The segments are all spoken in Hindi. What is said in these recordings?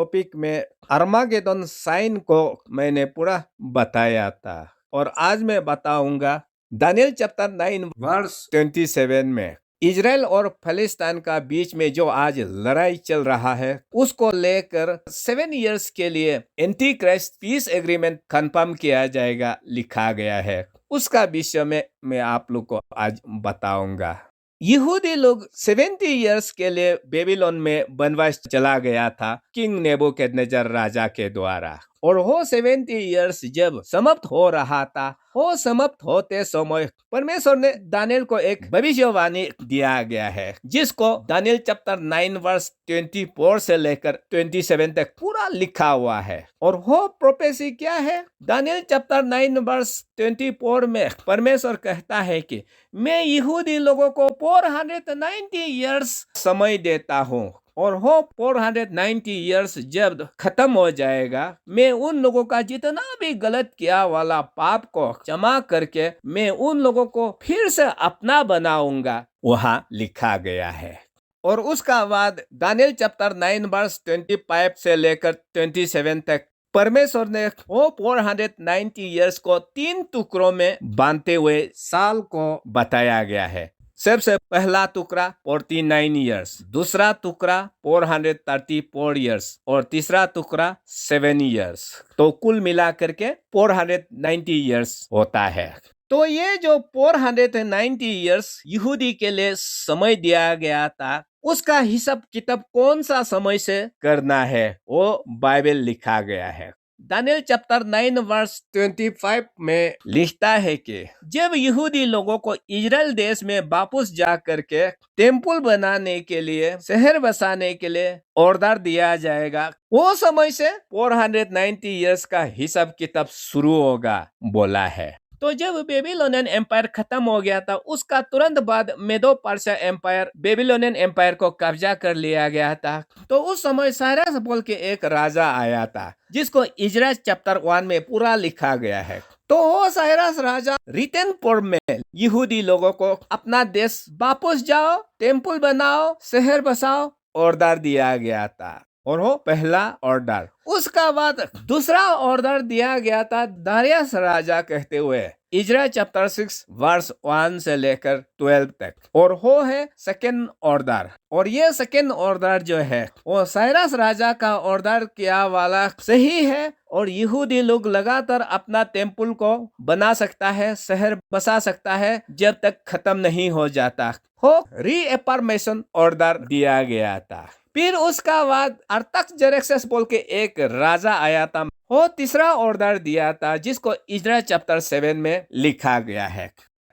टॉपिक में अर्मागेदोन साइन को मैंने पूरा बताया था और आज मैं बताऊंगा दानियल चैप्टर 9 वर्स 27 में इजराइल और फलस्तीन का बीच में जो आज लड़ाई चल रहा है उसको लेकर 7 इयर्स के लिए anti Christ piece agreement confirm किया जाएगा लिखा गया है। उसका विषय में मैं आप लोग को आज बताऊंगा। यहूदी लोग 70 इयर्स के लिए बेबीलोन में वनवास चला गया था किंग नेबूकदनेस्सर राजा के द्वारा, और वो 70 इयर्स जब समाप्त हो रहा था, वो समाप्त होते समय परमेश्वर ने दानियल को एक भविष्यवाणी दिया गया है जिसको दानियल चैप्टर 9 वर्स 24 से लेकर 27 तक पूरा लिखा हुआ है। और वो प्रोफेसी क्या है? दानियल चैप्टर 9 वर्स 24 में परमेश्वर कहता है कि मैं यहूदी लोगों को 490 इयर्स समय देता हूँ, और वो 490 इयर्स जब खत्म हो जाएगा, मैं उन लोगों का जितना भी गलत किया वाला पाप को क्षमा करके मैं उन लोगों को फिर से अपना बनाऊंगा, वहाँ लिखा गया है। और उसका बाद दानियल चैप्टर 9 वर्स 25 से लेकर 27 तक परमेश्वर ने वो 490 इयर्स को 3 टुकड़ों में बांधते हुए साल को बताया गया है। सबसे पहला टुकड़ा 49 इयर्स, दूसरा टुकड़ा 434 इयर्स और तीसरा टुकड़ा 7 इयर्स, तो कुल मिला करके 490 इयर्स होता है। तो ये जो 490 इयर्स यहूदी के लिए समय दिया गया था, उसका हिसाब किताब कौन सा समय से करना है वो बाइबल लिखा गया है। दानियल चैप्टर 9 वर्स 25 में लिखता है कि जब यहूदी लोगों को इजराइल देश में वापस जा करके टेम्पल बनाने के लिए, शहर बसाने के लिए ऑर्डर दिया जाएगा, वो समय से 490 इयर्स का हिसाब किताब शुरू होगा बोला है। तो जब बेबीलोनियन एम्पायर खत्म हो गया था, उसका तुरंत बाद मेदो पर्शिया एम्पायर बेबीलोनियन एम्पायर को कब्जा कर लिया गया था। तो उस समय साइरस बोल के एक राजा आया था जिसको इजराइल चैप्टर 1 में पूरा लिखा गया है। तो वो साइरस राजा रिटन फॉर्म में यहूदी लोगों को अपना देश वापस जाओ, टेम्पल बनाओ, शहर बसाओ ऑर्डर दिया गया था, और वो पहला ऑर्डर। उसका बाद दूसरा ऑर्डर दिया गया था दारियस राजा कहते हुए इजराइल चैप्टर 6 वर्स 1 से लेकर 12 तक, और वो है सेकेंड ऑर्डर। और ये सेकेंड ऑर्डर जो है वो साइरस राजा का ऑर्डर किया वाला सही है, और यहूदी लोग लगातार अपना टेम्पल को बना सकता है, शहर बसा सकता है जब तक खत्म नहीं हो जाता। वो रीएफर्मेशन ऑर्डर दिया गया था। फिर उसका बाद अर्थाक्सजेरक्सेस बोल के एक राजा आया था, वो तीसरा ऑर्डर दिया था जिसको इजराइल चैप्टर 7 में लिखा गया है।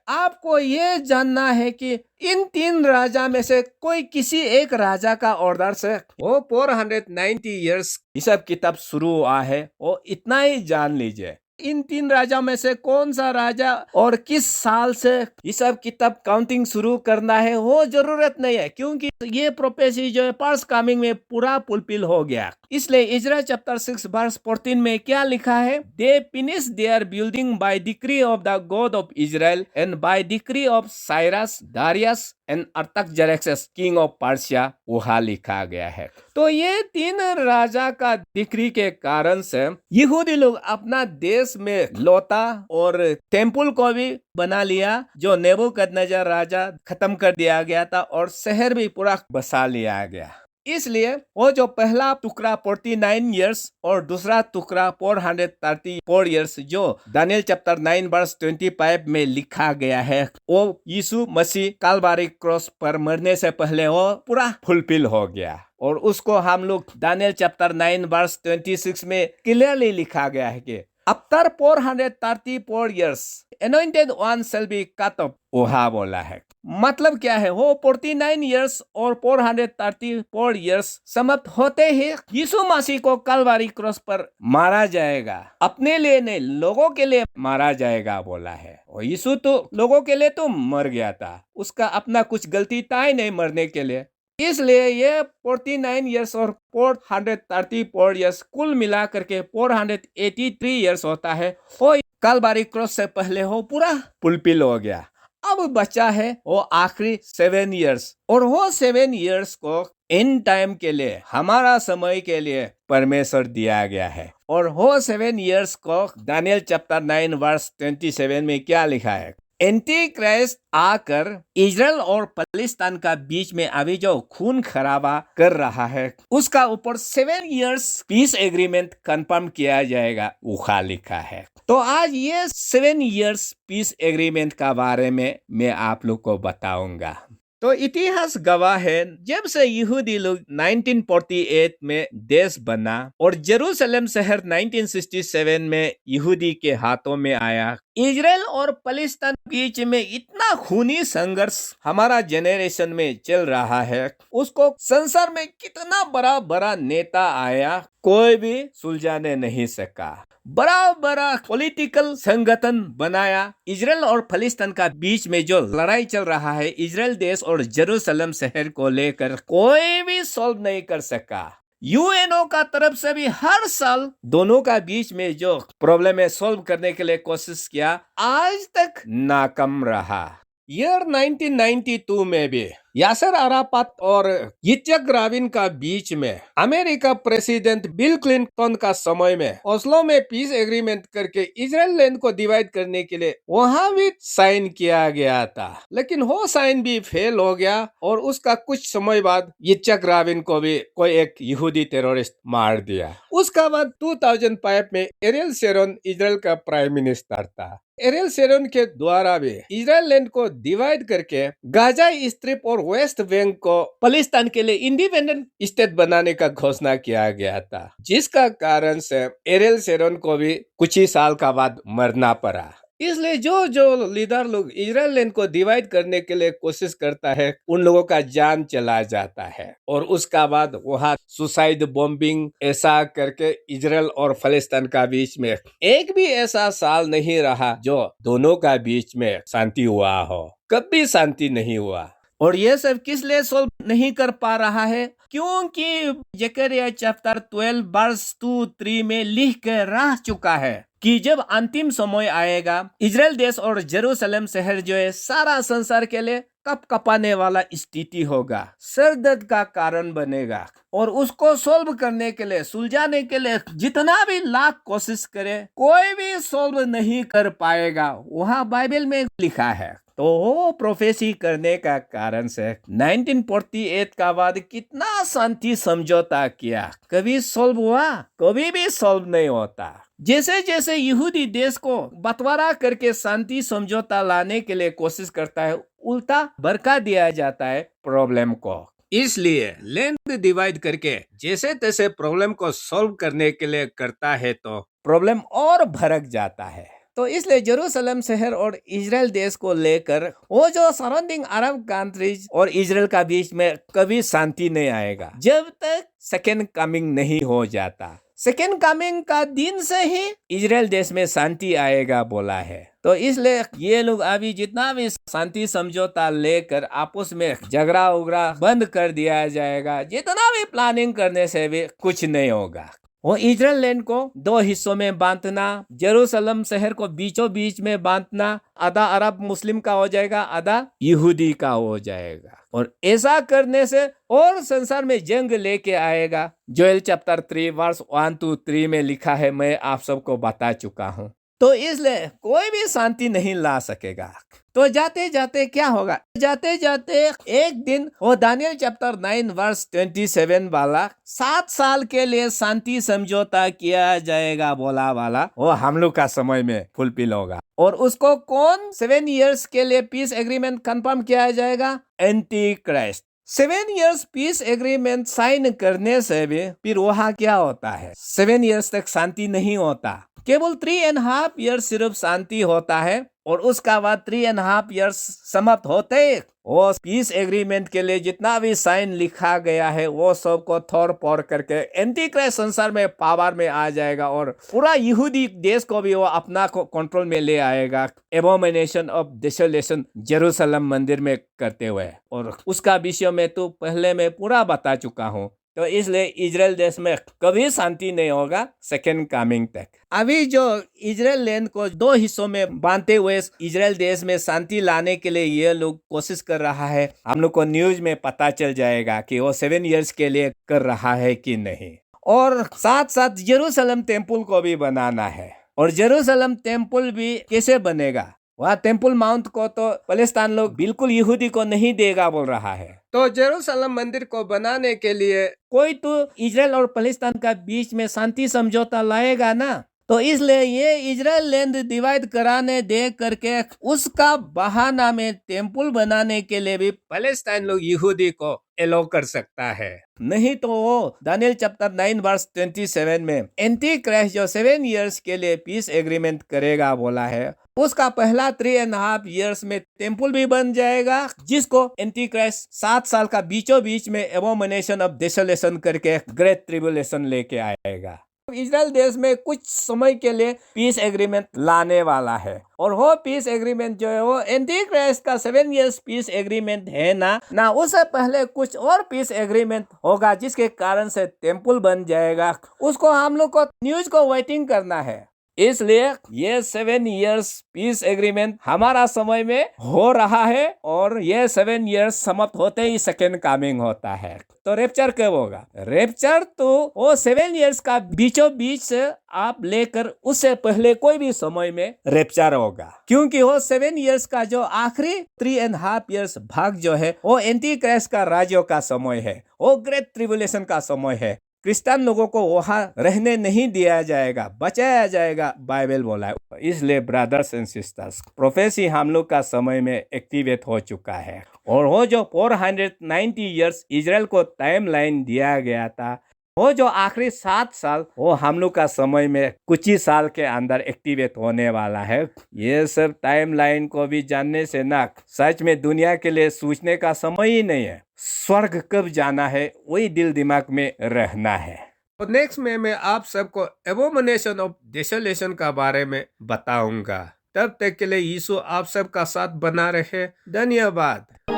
आपको ये जानना है कि इन 3 राजा में से कोई किसी एक राजा का ऑर्डर से वो 490 इयर्स हिसाब किताब शुरू हुआ है, वो इतना ही जान लीजिए। इन 3 राजा में से कौन सा राजा और किस साल से हिसाब किताब काउंटिंग शुरू करना है वो जरूरत नहीं है, क्योंकि ये प्रोफेसी जो है पार्स कमिंग में पूरा फुलफिल हो गया। इसलिए इजराइल चैप्टर 6 वर्स 14 में क्या लिखा है? They finish their building by decree of the God of Israel and by decree of Cyrus, Darius and Artaxerxes king of Persia, वहाँ लिखा गया है। तो ये 3 राजा का डिक्री के कारण से यहूदी लोग अपना देश में लौटा और टेम्पल को भी बना लिया जो नेबूकदनेस्सर राजा खत्म कर दिया गया था, और शहर भी पूरा बसा लिया गया। इसलिए वो जो पहला टुकड़ा 49 इयर्स और दूसरा टुकड़ा 434 इयर्स जो दानियल चैप्टर 9 वर्स 25 में लिखा गया है, वो यीशु मसीह कालवारी क्रॉस पर मरने से पहले वो पूरा फुलफिल हो गया। और उसको हम लोग दानियल चैप्टर 9 वर्स 26 में क्लियरली लिखा गया है कि after 434 years anointed one shall be cut off, वहाँ बोला है। मतलब क्या है? वो 49 इयर्स और 434 इयर्स समाप्त होते ही यीशु मसीह को कलवारी क्रॉस पर मारा जाएगा। अपने लिए नहीं, लोगों के लिए मारा जाएगा बोला है। और यीशु तो लोगों के लिए तो मर गया था, उसका अपना कुछ गलती था ही नहीं मरने के लिए। इसलिए ये 49 इयर्स और 434 इयर्स कुल मिला करके 483 इयर्स होता है। वो कलवारी क्रॉस से पहले हो पूरा फुलफिल हो गया। अब बचा है वो आखिरी 7 इयर्स, और वो 7 इयर्स को इन टाइम के लिए, हमारा समय के लिए परमेश्वर दिया गया है। और हो 7 इयर्स को दानियल चैप्टर 9 वर्स 27 में क्या लिखा है? एंटी क्राइस्ट आकर इजराइल और फलिस्तीन का बीच में अभी जो खून खराबा कर रहा है, उसका ऊपर 7 इयर्स पीस एग्रीमेंट कंफर्म किया जाएगा, उखा लिखा है। तो आज ये 7 इयर्स पीस एग्रीमेंट का बारे में मैं आप लोग को बताऊंगा। तो इतिहास गवाह है, जब से यहूदी लोग 1948 में देश बना और जेरूशलेम शहर 1967 में यहूदी के हाथों में आया, इजराइल और फलिस्तीन बीच में इतना खूनी संघर्ष हमारा जेनरेशन में चल रहा है। उसको संसार में कितना बड़ा बड़ा नेता आया, कोई भी सुलझाने नहीं सका। बड़ा बड़ा पॉलिटिकल संगठन बनाया, इजराइल और फलिस्तीन का बीच में जो लड़ाई चल रहा है इजराइल देश और जेरूशलेम शहर को लेकर, कोई भी सॉल्व नहीं कर सका। यूएनओ का तरफ से भी हर साल दोनों का बीच में जो प्रॉब्लम है सॉल्व करने के लिए कोशिश किया, आज तक नाकाम रहा। ईयर 1992 में भी यासर अराफात और yitzhak राबिन का बीच में अमेरिका प्रेसिडेंट बिल क्लिंटन का समय में ओस्लो में पीस एग्रीमेंट करके इजराइल लैंड को डिवाइड करने के लिए वहां भी साइन किया गया था, लेकिन वो साइन भी फेल हो गया और उसका कुछ समय बाद yitzhak राबिन को भी कोई एक यहूदी टेररिस्ट मार दिया। उसका बाद 2005 में एरियल शेरोन इजराइल का प्राइम मिनिस्टर था। एरियल शेरोन के द्वारा भी इजराइल लैंड को डिवाइड करके गाजा स्ट्रिप और वेस्ट बैंक को फलिस्तीन के लिए इंडिपेंडेंट स्टेट बनाने का घोषणा किया गया था, जिसका कारण से एरियल शेरोन को भी कुछ ही साल का बाद मरना पड़ा। इसलिए जो जो लीडर लोग इजराइल लैंड को डिवाइड करने के लिए कोशिश करता है, उन लोगों का जान चला जाता है और उसका बाद वहाँ सुसाइड बॉम्बिंग ऐसा करके इजराइल और फलिस्तीन का बीच में एक भी ऐसा साल नहीं रहा जो दोनों का बीच में शांति हुआ हो। कभी शांति नहीं हुआ। और ये सब किस लिए सोल्व नहीं कर पा रहा है? क्योंकि जकरिया चैप्टर 12 वर्स 2-3 में लिख के रह चुका है कि जब अंतिम समय आएगा, इजराइल देश और जेरूशलेम शहर जो है सारा संसार के लिए कप कपाने वाला स्थिति होगा, सर दर्द का कारण बनेगा। और उसको सोल्व करने के लिए, सुलझाने के लिए जितना भी लाख कोशिश करे, कोई भी सोल्व नहीं कर पाएगा। वहाँ बाइबल में लिखा है। तो वो प्रोफेसी करने का कारण से 1948 का बाद कितना शांति समझौता किया, कभी सोल्व हुआ? कभी भी सोल्व नहीं होता। जैसे जैसे यहूदी देश को बंटवारा करके शांति समझौता लाने के लिए कोशिश करता है, उल्टा भड़का दिया जाता है प्रॉब्लम को। इसलिए लैंड डिवाइड करके जैसे तैसे प्रॉब्लम को सॉल्व करने के लिए करता है तो प्रॉब्लम और भड़क जाता है। तो इसलिए जेरूशलेम शहर और इजराइल देश को लेकर वो जो सराउंडिंग अरब कंट्रीज और इजराइल का बीच में कभी शांति नहीं आएगा जब तक सेकेंड कमिंग नहीं हो जाता। सेकेंड कमिंग का दिन से ही इजराइल देश में शांति आएगा बोला है। तो इसलिए ये लोग अभी जितना भी शांति समझौता लेकर आपस में झगड़ा उगड़ा बंद कर दिया जाएगा, जितना भी प्लानिंग करने से भी कुछ नहीं होगा। वो इजराइल लैंड को 2 हिस्सों में बांटना, जेरूशलेम शहर को बीचों बीच में बांटना, आधा अरब मुस्लिम का हो जाएगा, आधा यहूदी का हो जाएगा। और ऐसा करने से और संसार में जंग लेके आएगा। जोएल चैप्टर 3 वर्स 1-3 में लिखा है, मैं आप सबको बता चुका हूँ। तो इसलिए कोई भी शांति नहीं ला सकेगा। तो जाते जाते क्या होगा? जाते जाते एक दिन वो दानियल चैप्टर 9 वर्स 27 वाला 7 साल के लिए शांति समझौता किया जाएगा बोला वाला, वो हम लोग का समय में फुलफिल होगा। और उसको कौन 7 इयर्स के लिए पीस एग्रीमेंट कंफर्म किया जाएगा? Antichrist. 7 years peace agreement sign करने से भी फिर वहाँ क्या होता है? 7 इयर्स तक शांति नहीं होता, केवल 3.5 इयर्स सिर्फ शांति होता है। और उसका बाद 3.5 इयर्स समाप्त होते वो पीस एग्रीमेंट के लिए जितना भी साइन लिखा गया है वो सब को थोड़ फोड़ करके एंटी क्राइस्ट संसार में पावर में आ जाएगा और पूरा यहूदी देश को भी वो अपना कंट्रोल में ले आएगा, एबोमिनेशन ऑफ डेसोलेशन जेरूशलेम मंदिर में करते हुए। और उसका विषय में तो पहले मैं पूरा बता चुका हूँ। तो इसलिए इजराइल देश में कभी शांति नहीं होगा सेकेंड कमिंग तक। अभी जो इजराइल लैंड को दो हिस्सों में बांटते हुए इजराइल देश में शांति लाने के लिए ये लोग कोशिश कर रहा है। हम लोग को न्यूज में पता चल जाएगा कि वो 7 इयर्स के लिए कर रहा है कि नहीं। और साथ साथ जेरूशलेम टेम्पल को भी बनाना है। और जेरूशलेम टेम्पल भी कैसे बनेगा? वहाँ टेम्पल माउंट को तो फलस्तीन लोग बिल्कुल यहूदी को नहीं देगा बोल रहा है। तो जेरूशलेम मंदिर को बनाने के लिए कोई तो इजराइल और फलस्तीन का बीच में शांति समझौता लाएगा ना। तो इसलिए ये इजराइल लैंड डिवाइड कराने दे करके उसका बहाना में टेम्पल बनाने के लिए भी फलस्तीन लोग यहूदी को एलो कर सकता है। नहीं तो वो दानियल चैप्टर 9 वर्स 27 में एंटी क्राइस्ट जो 7 इयर्स के लिए पीस एग्रीमेंट करेगा बोला है, उसका पहला 3.5 इयर्स में टेम्पल भी बन जाएगा, जिसको एंटी क्राइस्ट 7 साल का बीचों बीच में एबोमिनेशन ऑफ डेसोलेशन करके ग्रेट ट्रिबुलेशन लेके आएगा। इजराइल देश में कुछ समय के लिए पीस एग्रीमेंट लाने वाला है। और वो पीस एग्रीमेंट जो है वो एंटी क्राइस्ट का 7 इयर्स पीस एग्रीमेंट है ना उससे पहले कुछ और पीस एग्रीमेंट होगा जिसके कारण से टेम्पल बन जाएगा। उसको हम लोग को न्यूज को वेटिंग करना है। इसलिए ये 7 इयर्स पीस एग्रीमेंट हमारा समय में हो रहा है और ये 7 इयर्स समाप्त होते ही सेकेंड कमिंग होता है। तो रेप्चर कब होगा? रेप्चर तो वो 7 इयर्स का बीचों बीच से आप लेकर उससे पहले कोई भी समय में रेप्चर होगा, क्योंकि वो 7 इयर्स का जो आखिरी 3.5 इयर्स भाग जो है वो एंटी क्राइस्ट का राज्यों का समय है, वो ग्रेट ट्रिबुलेशन का समय है। क्रिश्चियन लोगों को वहां रहने नहीं दिया जाएगा, बचाया जाएगा, बाइबल बोला है। इसलिए ब्रदर्स एंड सिस्टर्स, प्रोफेसी हम लोग का समय में एक्टिवेट हो चुका है। और वो जो 490 इयर्स इजराइल को टाइम लाइन दिया गया था, वो जो आखिरी 7 साल वो हम लोग का समय में कुछ ही साल के अंदर एक्टिवेट होने वाला है। ये सब टाइम लाइन को भी जानने से ना सच में दुनिया के लिए सोचने का समय ही नहीं है। स्वर्ग कब जाना है वही दिल दिमाग में रहना है। और नेक्स्ट में मैं आप सबको एबोमिनेशन ऑफ डेसोलेशन का बारे में बताऊंगा। तब तक के लिए यीशु आप सबका साथ बना रहे। धन्यवाद।